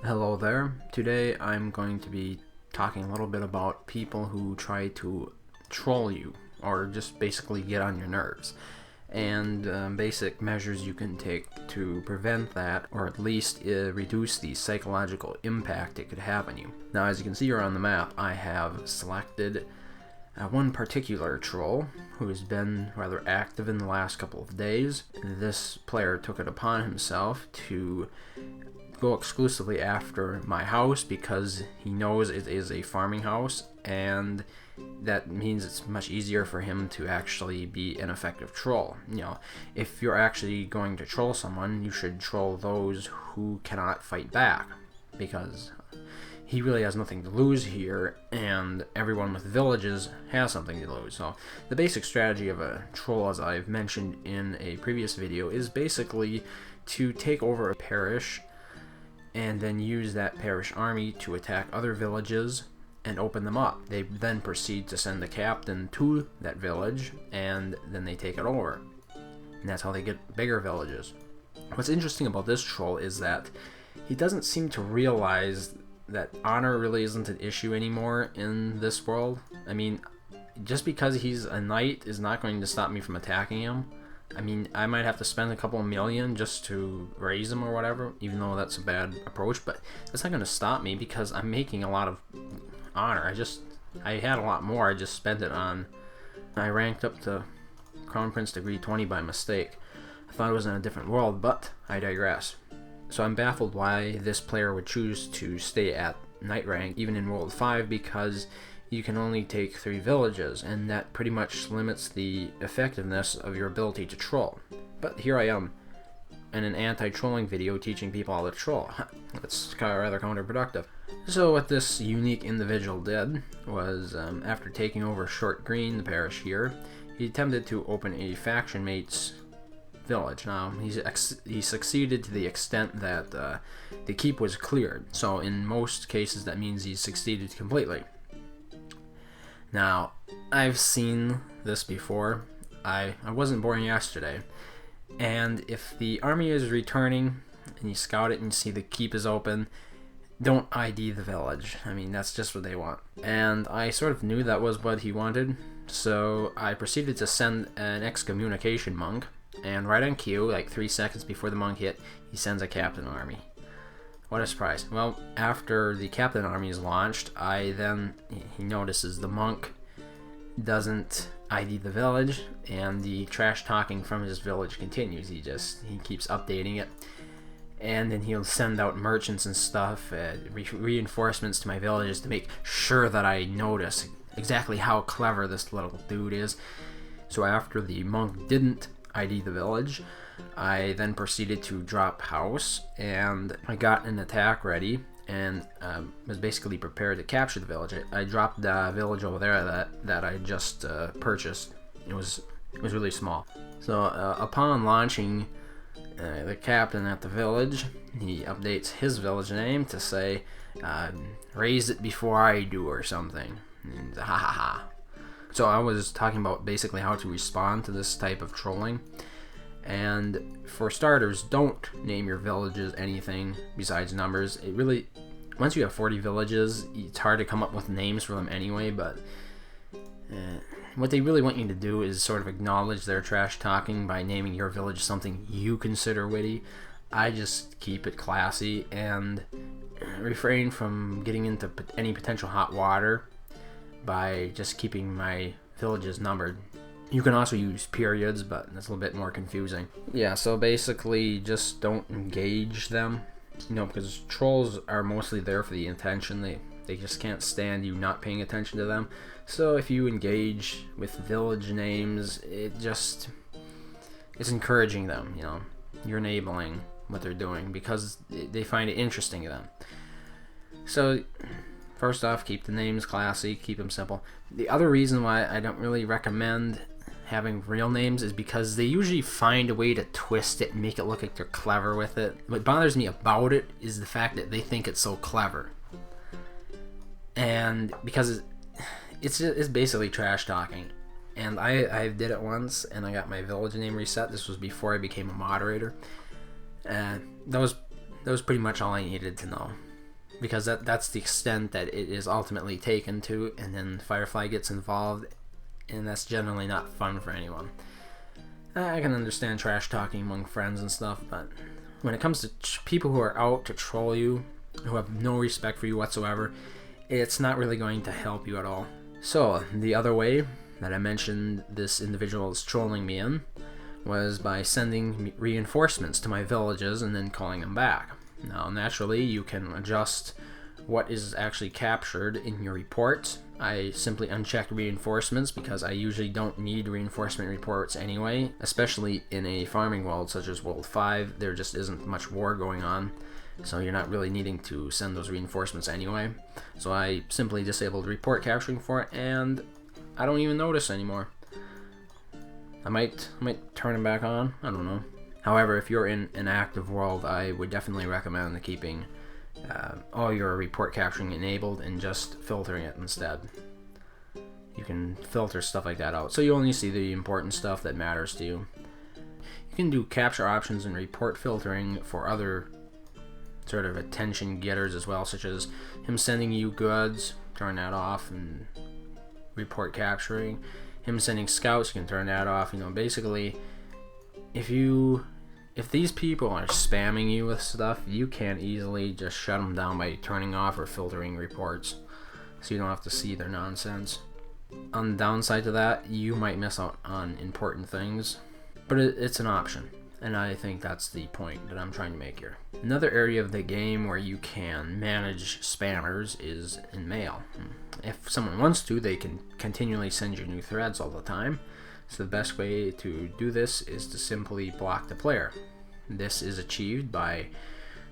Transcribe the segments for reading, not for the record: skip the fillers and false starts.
Hello there. Today I'm going to be talking a little bit about people who try to troll you or just basically get on your nerves, and basic measures you can take to prevent that, or at least reduce the psychological impact it could have on you. Now, as you can see here on the map, I have selected one particular troll who has been rather active in the last couple of days. This player took it upon himself to go exclusively after my house because he knows it is a farming house, and that means it's much easier for him to actually be an effective troll. You know, if you're actually going to troll someone, you should troll those who cannot fight back, because he really has nothing to lose here, and everyone with villages has something to lose. So the basic strategy of a troll, as I've mentioned in a previous video, is basically to take over a parish and then use that parish army to attack other villages and open them up. They then proceed to send the captain to that village, and then they take it over. And that's how they get bigger villages. What's interesting about this troll is that he doesn't seem to realize that honor really isn't an issue anymore in this world. I mean, just because he's a knight is not going to stop me from attacking him. I mean, I might have to spend a couple of million just to raise him or whatever, even though that's a bad approach, but that's not going to stop me because I'm making a lot of honor. I had a lot more, I just spent it on... I ranked up to Crown Prince degree 20 by mistake. I thought it was in a different world, but I digress. So I'm baffled why this player would choose to stay at knight rank, even in World 5, because you can only take 3 villages, and that pretty much limits the effectiveness of your ability to troll. But here I am in an anti-trolling video teaching people how to troll. That's rather counterproductive. So what this unique individual did was, after taking over Short Green, the parish here, he attempted to open a faction mate's village. Now, he succeeded to the extent that the keep was cleared. So in most cases that means he succeeded completely. Now, I've seen this before. I wasn't born yesterday. And if the army is returning and you scout it and you see the keep is open, don't ID the village. I mean, that's just what they want. And I sort of knew that was what he wanted, so I proceeded to send an excommunication monk, and right on cue, like 3 seconds before the monk hit, he sends a captain army. What a surprise. Well, after the captain army is launched, he notices the monk doesn't ID the village, and the trash talking from his village continues. He keeps updating it, and then he'll send out merchants and stuff, reinforcements to my villages to make sure that I notice exactly how clever this little dude is. So after the monk didn't ID the village, I then proceeded to drop house, and I got an attack ready and was basically prepared to capture the village. I dropped the village over there that I just purchased. It was really small. So upon launching the captain at the village, he updates his village name to say, raise it before I do, or something. And ha ha ha. So I was talking about basically how to respond to this type of trolling. And for starters, don't name your villages anything besides numbers. Once you have 40 villages, it's hard to come up with names for them anyway, but what they really want you to do is sort of acknowledge their trash talking by naming your village something you consider witty. I just keep it classy and refrain from getting into any potential hot water by just keeping my villages numbered. You can also use periods, but that's a little bit more confusing. Yeah, so basically just don't engage them, because trolls are mostly there for the attention. They just can't stand you not paying attention to them. So if you engage with village names, it's encouraging them, You're enabling what they're doing because they find it interesting to them. So first off, keep the names classy, keep them simple. The other reason why I don't really recommend having real names is because they usually find a way to twist it and make it look like they're clever with it. What bothers me about it is the fact that they think it's so clever. And because it's basically trash talking. And I did it once, and I got my village name reset. This was before I became a moderator. That was pretty much all I needed to know. because that's the extent that it is ultimately taken to, and then Firefly gets involved, and that's generally not fun for anyone. I can understand trash talking among friends and stuff, but when it comes to people who are out to troll you, who have no respect for you whatsoever, it's not really going to help you at all. So the other way that I mentioned this individual is trolling me in was by sending reinforcements to my villages and then calling them back. Now, naturally, you can adjust what is actually captured in your reports. I simply unchecked reinforcements because I usually don't need reinforcement reports anyway, especially in a farming world such as World 5. There just isn't much war going on, so you're not really needing to send those reinforcements anyway. So I simply disabled report capturing for it, and I don't even notice anymore. I might turn them back on, I don't know. However, if you're in an active world, I would definitely recommend keeping all your report capturing enabled and just filtering it instead. You can filter stuff like that out, so you only see the important stuff that matters to you. You can do capture options and report filtering for other sort of attention getters as well, such as him sending you goods, turn that off, and report capturing. Him sending scouts, you can turn that off. You know, basically, if these people are spamming you with stuff, you can easily just shut them down by turning off or filtering reports, so you don't have to see their nonsense. On the downside to that, you might miss out on important things, but it's an option, and I think that's the point that I'm trying to make here. Another area of the game where you can manage spammers is in mail. If someone wants to, they can continually send you new threads all the time. So the best way to do this is to simply block the player. This is achieved by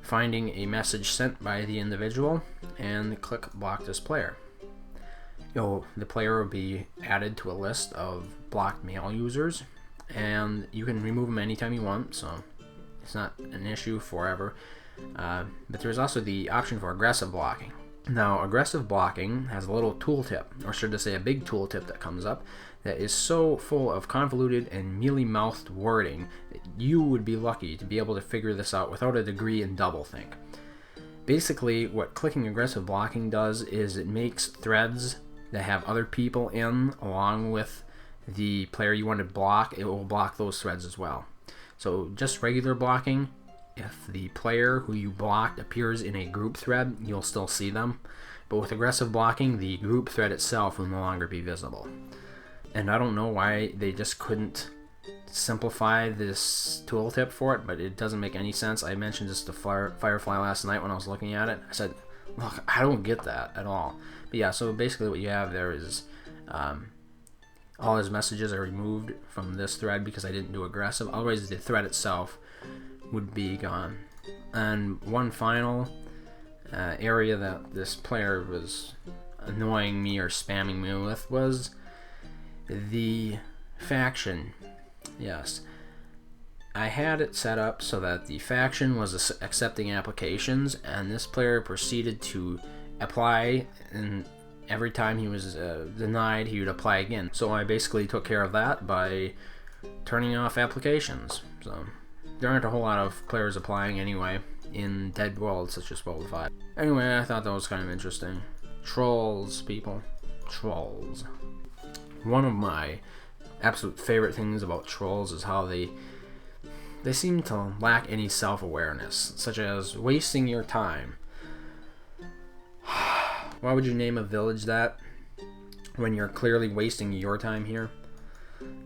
finding a message sent by the individual and click block this player. The player will be added to a list of blocked mail users, and you can remove them anytime you want, so it's not an issue forever. But there's also the option for aggressive blocking. Now, aggressive blocking has a little tooltip, or should I say a big tooltip that comes up that is so full of convoluted and mealy-mouthed wording that you would be lucky to be able to figure this out without a degree in doublethink. Basically, what clicking aggressive blocking does is it makes threads that have other people in along with the player you want to block, it will block those threads as well. So just regular blocking, if the player who you blocked appears in a group thread, you'll still see them. But with aggressive blocking, the group thread itself will no longer be visible. And I don't know why they just couldn't simplify this tooltip for it, but it doesn't make any sense. I mentioned this to Firefly last night when I was looking at it. I said, look, I don't get that at all. But yeah, so basically what you have there is all his messages are removed from this thread because I didn't do aggressive. Otherwise, the thread itself would be gone. And one final area that this player was annoying me or spamming me with was the faction. Yes, I had it set up so that the faction was accepting applications, and this player proceeded to apply, and every time he was denied, he would apply again. So I basically took care of that by turning off applications. So there aren't a whole lot of players applying anyway in dead worlds such as World 5. Anyway, I thought that was kind of interesting. Trolls, people. Trolls. One of my absolute favorite things about trolls is how they seem to lack any self-awareness, such as wasting your time. Why would you name a village that when you're clearly wasting your time here?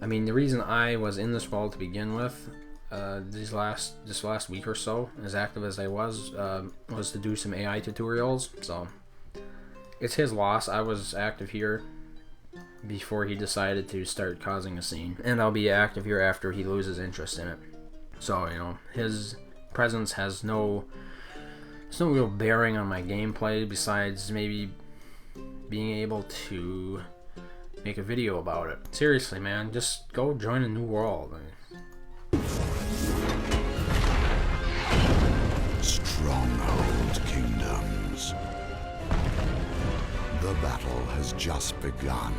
I mean, the reason I was in this world to begin with, this last week or so, as active as I was to do some AI tutorials. So it's his loss. I was active here before he decided to start causing a scene, and I'll be active here after he loses interest in it. So, you know, his presence has no real bearing on my gameplay besides maybe being able to make a video about it. Seriously, man, just go join a new world. Stronghold Kingdoms. The battle has just begun.